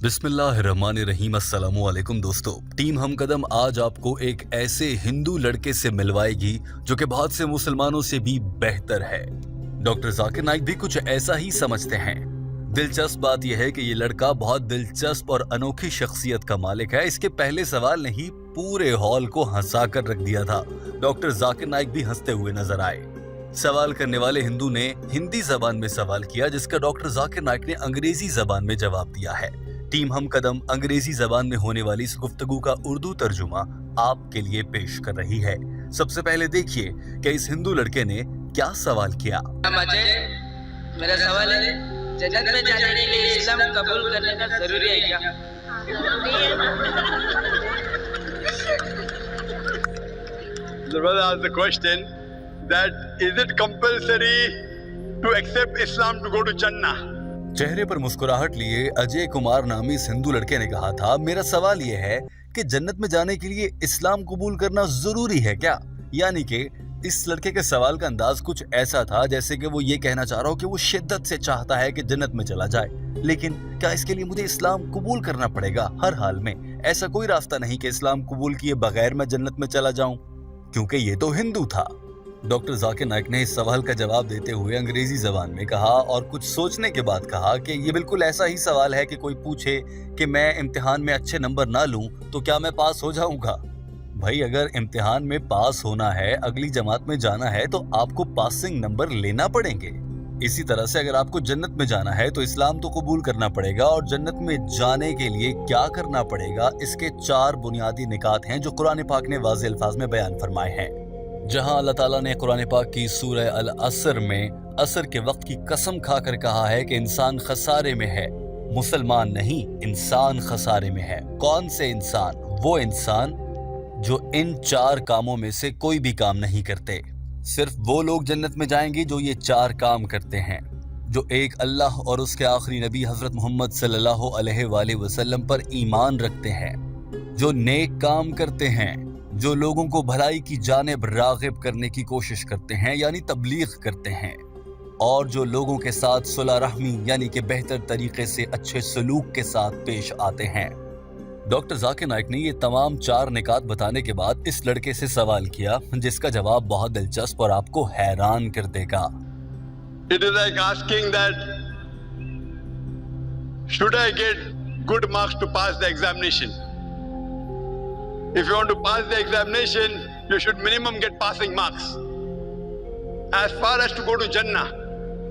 बिस्मिल्लाहिर्रहमानिर्रहीम। अस्सलामु अलैकुम दोस्तों। टीम हम कदम आज आपको एक ऐसे हिंदू लड़के से मिलवाएगी जो कि बहुत से मुसलमानों से भी बेहतर है। डॉक्टर जाकिर नाइक भी कुछ ऐसा ही समझते हैं। दिलचस्प बात यह है कि ये लड़का बहुत दिलचस्प और अनोखी शख्सियत का मालिक है। इसके पहले सवाल ने ही पूरे हॉल को हंसा कर रख दिया था। डॉक्टर जाकिर नाइक भी हंसते हुए नजर आए। सवाल करने वाले हिंदू ने हिंदी जबान में सवाल किया, जिसका डॉक्टर जाकिर नाइक ने अंग्रेजी जबान में जवाब दिया है। टीम हम कदम अंग्रेजी जबान में होने वाली इस गुफ्तगू का उर्दू तर्जुमा आपके लिए पेश कर रही है। सबसे पहले देखिए कि इस हिंदू लड़के ने क्या सवाल किया। मेरा सवाल है, जन्नत में जाने के लिए इस्लाम कबूल करने का जरूरी है क्या? The brother asked the question that is it compulsory to accept Islam to go to Jannah? चेहरे पर मुस्कुराहट लिए अजय कुमार नामी इस हिंदू लड़के ने कहा था, मेरा सवाल यह है कि जन्नत में जाने के लिए इस्लाम कबूल करना जरूरी है क्या? यानी कि इस लड़के के सवाल का अंदाज कुछ ऐसा था जैसे कि वो ये कहना चाह रहा हो कि वो शिद्दत से चाहता है कि जन्नत में चला जाए, लेकिन क्या इसके लिए मुझे इस्लाम कबूल करना पड़ेगा हर हाल में? ऐसा कोई रास्ता नहीं कि इस्लाम कबूल किए बगैर मैं जन्नत में चला जाऊं, क्योंकि ये तो हिंदू था। डॉक्टर जाकिर नाइक ने इस सवाल का जवाब देते हुए अंग्रेजी जबान में कहा और कुछ सोचने के बाद कहा कि ये बिल्कुल ऐसा ही सवाल है कि कोई पूछे कि मैं इम्तिहान में अच्छे नंबर ना लूं तो क्या मैं पास हो जाऊंगा? भाई, अगर इम्तिहान में पास होना है, अगली जमात में जाना है, तो आपको पासिंग नंबर लेना पड़ेंगे। इसी तरह से अगर आपको जन्नत में जाना है तो इस्लाम तो कबूल करना पड़ेगा, और जन्नत में जाने के लिए क्या करना पड़ेगा, इसके 4 बुनियादी निकात हैं जो कुरान पाक ने वाज़ेह अल्फाज में बयान फरमाए हैं। जहां अल्लाह ताला ने कुरान पाक की सूरह अल असर में असर के वक्त की कसम खाकर कहा है कि इंसान खसारे में है। मुसलमान नहीं, इंसान खसारे में है। कौन से इंसान? वो इंसान जो इन 4 कामों में से कोई भी काम नहीं करते। सिर्फ वो लोग जन्नत में जाएंगे जो ये 4 काम करते हैं, जो एक अल्लाह और उसके आखिरी नबी हजरत मोहम्मद सल्लल्लाहु अलैहि वसल्लम पर ईमान रखते हैं, जो नेक काम करते हैं, जो लोगों को भलाई की जानिब राग़िब करने की कोशिश करते हैं यानी तबलीग करते हैं, और जो लोगों के साथ सुलह रहमी यानी कि बेहतर तरीके से अच्छे सलूक के साथ पेश आते हैं। डॉक्टर जाकिर नाइक ने ये तमाम 4 निकात बताने के बाद इस लड़के से सवाल किया, जिसका जवाब बहुत दिलचस्प और आपको हैरान कर देगा। It is like asking that should I get good marks to pass the examination? If you want to pass the examination, you should minimum get passing marks. As far as to go to Jannah,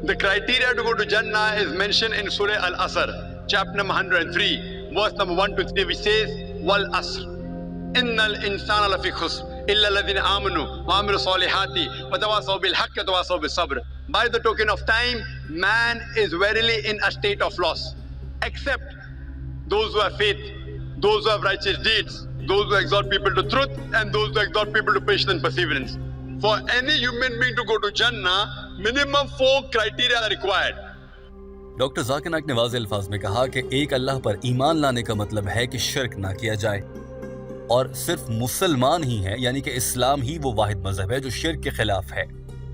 the criteria to go to Jannah is mentioned in Surah Al-Asr, chapter number 103, verse number 1 to 3, which says, Wal Asr, Innal insana lafi khusr, illa alladhina amanu, wa amilu salihati, wa tawasaw bil haqqi wa tawasaw bis sabr. By the token of time, man is verily in a state of loss, except those who have faith, those who have righteous deeds, those who exhort people to truth, and those who exhort people to patience and perseverance. For any human being to go to Jannah, minimum 4 criteria are required. Doctor Zakir Naik ने वाज़ेह अल्फाज में कहा कि एक अल्लाह पर ईमान लाने का मतलब है कि शिर्क ना किया जाए, और सिर्फ मुसलमान ही है यानी कि इस्लाम ही वो वाहिद मजहब है जो शिर्क के खिलाफ है।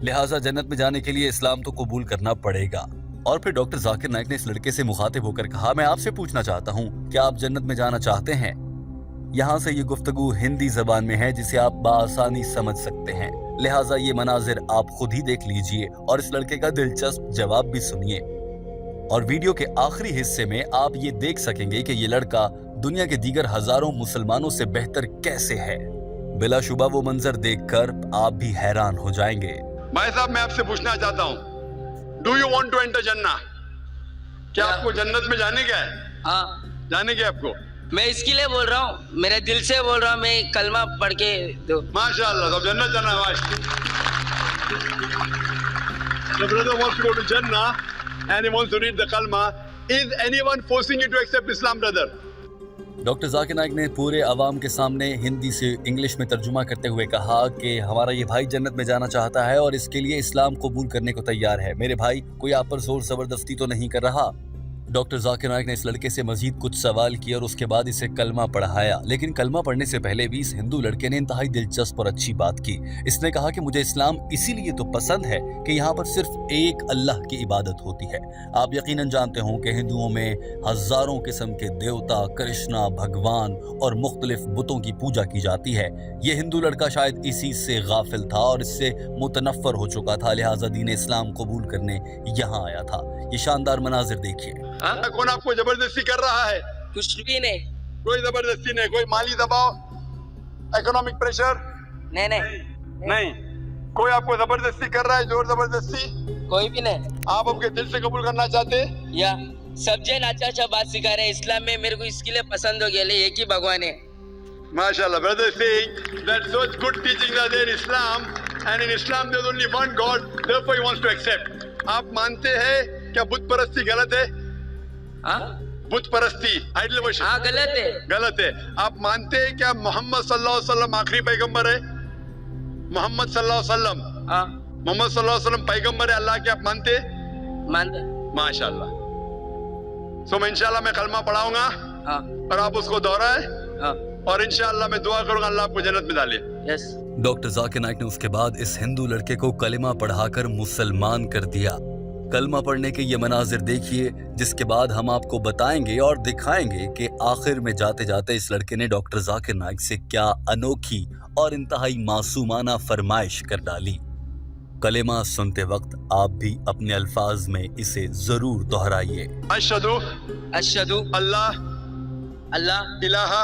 लिहाजा जन्नत में जाने के लिए इस्लाम तो कबूल करना पड़ेगा। और फिर डॉक्टर जाकिर नाइक ने इस लड़के से मुखातिब होकर कहा, मैं आपसे पूछना चाहता हूँ, क्या आप जन्नत में जाना चाहते हैं? यहाँ से ये गुफ्तगू हिंदी जबान में है जिसे आप बासानी समझ सकते हैं, लिहाजा ये मनाजिर आप खुद ही देख लीजिए और इस लड़के का दिलचस्प जवाब भी सुनिए। और वीडियो के आखिरी हिस्से में आप ये देख सकेंगे कि ये लड़का दुनिया के दीगर हजारों मुसलमानों से बेहतर कैसे है। बिलाशुबा वो मंजर देखकर आप भी हैरान हो जाएंगे। भाई साहब, मैं आपसे पूछना चाहता हूँ, do you want to enter जन्नह? क्या आपको जन्नत में जाने का है? हाँ, जाने का आपको? मैं इसके लिए बोल रहा हूँ, मेरे दिल से बोल रहा हूँ, मैं कलमा पढ़ के दो। माशाअल्लाह, सब जन्नत जाना है। The brother wants to go to Jannah and he wants to read the kalma. Is anyone forcing you to accept Islam, brother? Doctor Zakir Naik ने पूरे अवाम के सामने हिंदी से इंग्लिश में तर्जुमा करते हुए कहा कि हमारा ये भाई जन्नत में जाना चाहता है और इसके लिए इस्लाम कबूल करने को तैयार है। मेरे भाई, कोई आप पर जोर जबरदस्ती तो नहीं कर रहा? डॉक्टर जाकिर नाइक ने इस लड़के से मजीद कुछ सवाल किए और उसके बाद इसे कलमा पढ़ाया, लेकिन कलमा पढ़ने से पहले भी इस हिंदू लड़के ने इंतहाई दिलचस्प और अच्छी बात की। इसने कहा कि मुझे इस्लाम इसीलिए तो पसंद है कि यहाँ पर सिर्फ एक अल्लाह की इबादत होती है। आप यकीनन जानते हों कि हिंदुओं में हजारों किस्म के देवता, कृष्णा, भगवान और मुख्तलिफ बुतों की पूजा की जाती है। ये हिंदू लड़का शायद इसी से गाफिल था और इससे मुतनफ़र हो चुका था, लिहाजा दीन इस्लाम कबूल करने यहाँ आया था। ये शानदार मनाजिर देखिए। हाँ? कौन आपको जबरदस्ती कर रहा है? कुछ भी नहीं। कोई जबरदस्ती नहीं, कोई माली दबाव, इकोनॉमिक प्रेशर नहीं, कोई आपको जबरदस्ती कर रहा है, जोर जबरदस्ती कोई भी नहीं। आप अपने दिल से कबूल करना चाहते? या सब जन अच्छा बात सिखा रहे हैं इस्लाम में, मेरे को इसके लिए पसंद हो गया। ले एक ही भगवान है। MashaAllah, brother saying that such good teachings are there in Islam, and in Islam there's only one God, therefore he wants to accept. आप मानते हैं क्या बुत परस्ती गलत है? हाँ? बुत परस्ती, आइडल वर्शिप हाँ, गलत है। गलत है। आप मानते हैं क्या मोहम्मद सल्लल्लाहु अलैहि वसल्लम आखिरी पैगंबर है? मोहम्मद सल्लल्लाहु अलैहि वसल्लम, हाँ, मोहम्मद सल्लल्लाहु अलैहि वसल्लम पैगंबर है अल्लाह के, आप मानते हैं? मानता। माशाअल्लाह। सो मैं इंशाल्लाह मैं कलमा पढ़ाऊंगा हाँ, और आप उसको दोहराएं हाँ, और इंशाल्लाह मैं दुआ करूंगा अल्लाह आपको जन्नत में डाले। यस। डॉक्टर जाकिर नाइक ने उसके बाद इस हिंदू लड़के को कलिमा पढ़ाकर मुसलमान कर दिया। कलमा पढ़ने के ये मनाजिर देखिए, जिसके बाद हम आपको बताएंगे और दिखाएंगे कि आखिर में जाते जाते इस लड़के ने डॉक्टर जाकिर नाइक से क्या अनोखी और इंतहाई मासूमाना फरमाइश कर डाली। कलिमा सुनते वक्त आप भी अपने अल्फाज में इसे जरूर दोहराइए। अशहदु अशहदु अल्लाह अल्लाह इलाहा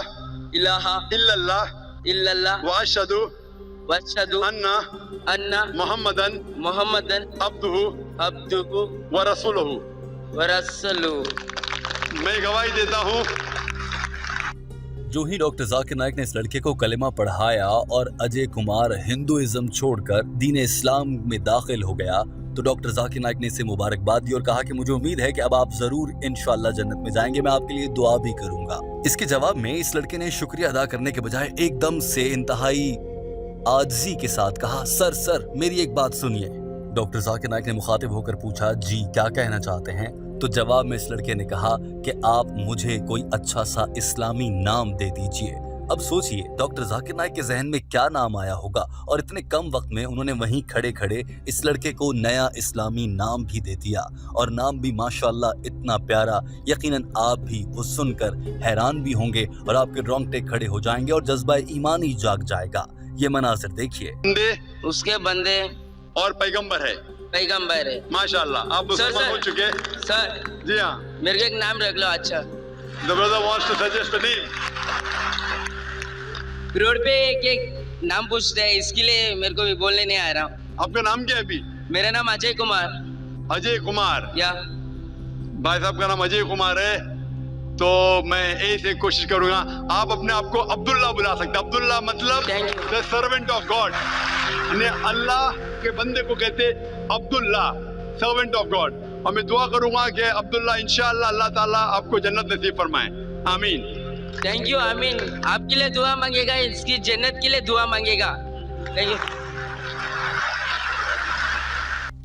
इलाहा इल्लल्लाह इल्लल्लाह व अशहदु वअशहदु अन्ना मुहम्मदन मुहम्मदन अब्दुहु अब्दुहु व रसूलुहु। व रसूलुहु। मैं गवाही देता हूँ। जो ही डॉक्टर जाकिर नाइक ने इस लड़के को कलिमा पढ़ाया और अजय कुमार हिंदुइज्म छोड़कर दीन इस्लाम में दाखिल हो गया, तो डॉक्टर जाकिर नाइक ने इसे मुबारकबाद दी और कहा कि मुझे उम्मीद है कि अब आप जरूर इंशाअल्लाह जन्नत में जाएंगे, मैं आपके लिए दुआ भी करूंगा। इसके जवाब में इस लड़के ने शुक्रिया अदा करने के बजाय एकदम से इंतहाई आजिज़ी के साथ कहा, सर मेरी एक बात सुनिए। डॉक्टर जाकिर नाइक ने मुखातिब होकर पूछा, जी क्या कहना चाहते हैं? तो जवाब में इस लड़के ने कहा कि आप मुझे कोई अच्छा सा इस्लामी नाम दे दीजिए। अब सोचिए डॉक्टर जाकिर नाइक के जहन में क्या नाम आया होगा, और इतने कम वक्त में उन्होंने वहीं खड़े खड़े इस लड़के को नया इस्लामी नाम भी दे दिया, और नाम भी माशाअल्लाह इतना प्यारा, यकीनन आप भी वो सुनकर हैरान भी होंगे और आपके रोंगटे खड़े हो जाएंगे और जज्बा ईमान ही जाग जाएगा। ये मनाजिर देखिए। बंदे उसके बंदे और पैगंबर है। पैगंबर है। माशाअल्लाह आप मुसलमान हो चुके। सर जी हाँ। मेरे को एक नाम रख लो अच्छा। The brother wants to suggest a name. Road पे एक नाम पूछते हैं, इसके लिए मेरे को भी बोलने नहीं आ रहा हूँ। आपका नाम क्या है अभी? मेरा नाम अजय कुमार। अजय कुमार। या भाई साहब का नाम अजय कुमार है, तो मैं ऐसे कोशिश करूंगा आप अपने आप को अब्दुल्ला बुला सकते। अब्दुल्ला मतलब द सर्वेंट ऑफ गॉड, अल्लाह के बंदे को कहते अब्दुल्ला, सर्वेंट ऑफ गॉड। और मैं दुआ करूंगा कि अब्दुल्ला इंशाअल्लाह अल्लाह ताला आपको जन्नत नसीब फरमाए। आमीन। Thank you. आमीन। आपके लिए दुआ मांगेगा, इसकी जन्नत के लिए दुआ मांगेगा। Thank you.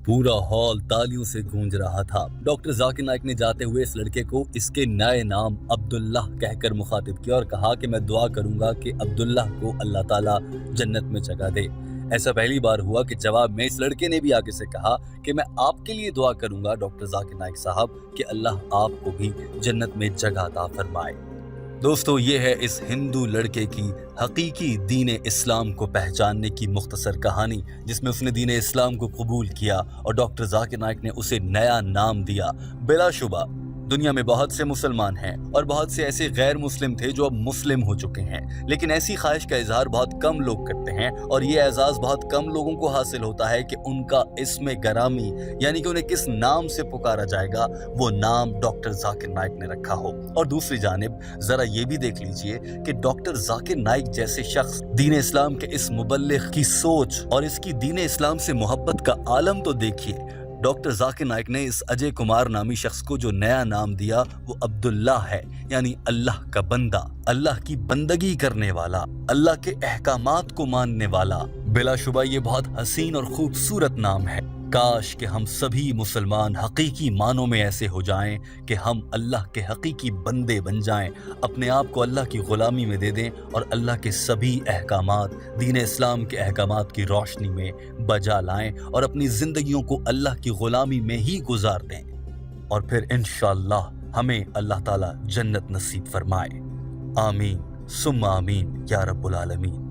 पूरा हॉल तालियों से गूंज रहा था। डॉक्टर जाकिर नाइक ने जाते हुए इस लड़के को इसके नए नाम अब्दुल्लाह कहकर मुखातिब किया और कहा कि मैं दुआ करूंगा कि अब्दुल्लाह को अल्लाह ताला जन्नत में जगह दे। ऐसा पहली बार हुआ कि जवाब में इस लड़के ने भी आगे से कहा कि मैं आपके लिए दुआ करूंगा डॉक्टर जाकिर नाइक साहब कि अल्लाह आपको भी जन्नत में जगह अता फरमाए। दोस्तों, ये है इस हिंदू लड़के की हकीकी दीन इस्लाम को पहचानने की मुख्तसर कहानी, जिसमें उसने दीन इस्लाम को कबूल किया और डॉक्टर जाकिर नाइक ने उसे नया नाम दिया। बिलाशुबा दुनिया में बहुत से मुसलमान हैं और बहुत से ऐसे गैर मुस्लिम थे जो अब मुस्लिम हो चुके हैं, लेकिन ऐसी ख्वाहिश का इजहार बहुत कम लोग करते हैं और ये एजाज़ बहुत कम लोगों को हासिल होता है कि उनका इस्म गरामी, यानी कि उन्हें किस नाम से पुकारा जाएगा, वो नाम डॉक्टर जाकिर नाइक ने रखा हो। और दूसरी जानिब ज़रा ये भी देख लीजिए कि डॉक्टर जाकिर नाइक जैसे शख्स दीन इस्लाम के इस मुबल्लिग की सोच और इसकी दीन इस्लाम से मोहब्बत का आलम तो देखिए। डॉक्टर जाकिर नाइक ने इस अजय कुमार नामी शख्स को जो नया नाम दिया वो अब्दुल्ला है, यानी अल्लाह का बंदा, अल्लाह की बंदगी करने वाला, अल्लाह के अहकामात को मानने वाला। बिलाशुबा ये बहुत हसीन और खूबसूरत नाम है। کاش کہ ہم سبھی مسلمان حقیقی معنوں میں ایسے ہو جائیں کہ ہم اللہ کے حقیقی بندے بن جائیں، اپنے آپ کو اللہ کی غلامی میں دے دیں اور اللہ کے سبھی احکامات، دین اسلام کے احکامات کی روشنی میں بجا لائیں اور اپنی زندگیوں کو اللہ کی غلامی میں ہی گزار دیں، اور پھر انشاءاللہ ہمیں اللہ تعالیٰ جنت نصیب فرمائے۔ آمین ثم آمین یا رب العالمین۔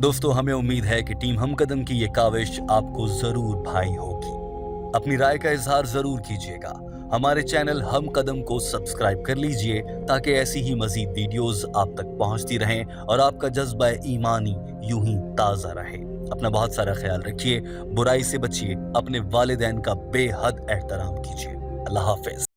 دوستو، ہمیں امید ہے کہ ٹیم ہم قدم کی یہ کاوش آپ کو ضرور بھائی ہوگی۔ اپنی رائے کا اظہار ضرور کیجیے گا۔ ہمارے چینل ہم قدم کو سبسکرائب کر لیجئے تاکہ ایسی ہی مزید ویڈیوز آپ تک پہنچتی رہیں اور آپ کا جذبہ ایمانی یوں ہی تازہ رہے۔ اپنا بہت سارا خیال رکھیے، برائی سے بچیے، اپنے والدین کا بے حد احترام کیجیے۔ اللہ حافظ۔